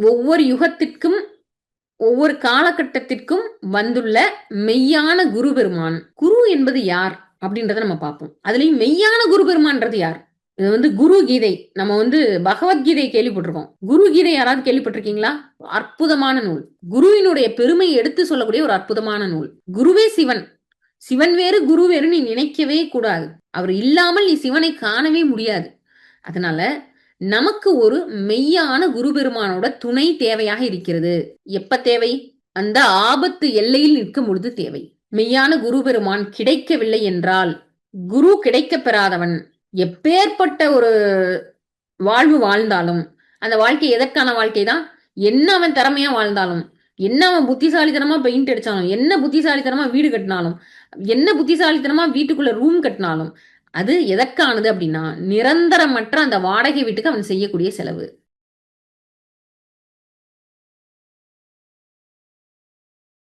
ஒவ்வொரு யுகத்திற்கும் ஒவ்வொரு காலகட்டத்திற்கும் வந்துள்ள மெய்யான குரு பெருமான். குரு என்பது யார் அப்படின்றத நம்ம பார்ப்போம். அதுலயும் மெய்யான குரு பெருமான்றது யார்? இது குரு கீதை. நம்ம பகவத்கீதை கேள்விப்பட்டிருக்கோம். குரு கீதை யாராவது கேள்விப்பட்டிருக்கீங்களா? அற்புதமான நூல். குருவினுடைய பெருமையை எடுத்து சொல்லக்கூடிய ஒரு அற்புதமான நூல். குருவே சிவன். சிவன் வேறு குரு வேறு நீ நினைக்கவே கூடாது. அவர் இல்லாமல் நீ சிவனை காணவே முடியாது. அதனால நமக்கு ஒரு மெய்யான குரு பெருமானோட துணை தேவையாக இருக்கிறது. எப்ப தேவை? அந்த ஆபத்து எல்லையில் நிற்கும் பொழுது தேவை. மெய்யான குரு பெருமான் கிடைக்கவில்லை என்றால், குரு கிடைக்கப் பெறாதவன் எப்பேற்பட்ட ஒரு வாழ்வு வாழ்ந்தாலும், அந்த வாழ்க்கை எதற்கான வாழ்க்கை தான்? என்ன அவன் திறமையா வாழ்ந்தாலும், என்ன அவன் புத்திசாலித்தனமா பெயிண்ட் அடிச்சாலும், என்ன புத்திசாலித்தனமா வீடு கட்டினாலும், என்ன புத்திசாலித்தனமா வீட்டுக்குள்ள ரூம் கட்டினாலும், அது எதற்கானது அப்படின்னா, நிரந்தரமற்ற அந்த வாடகை வீட்டுக்கு அவன் செய்யக்கூடிய செலவு.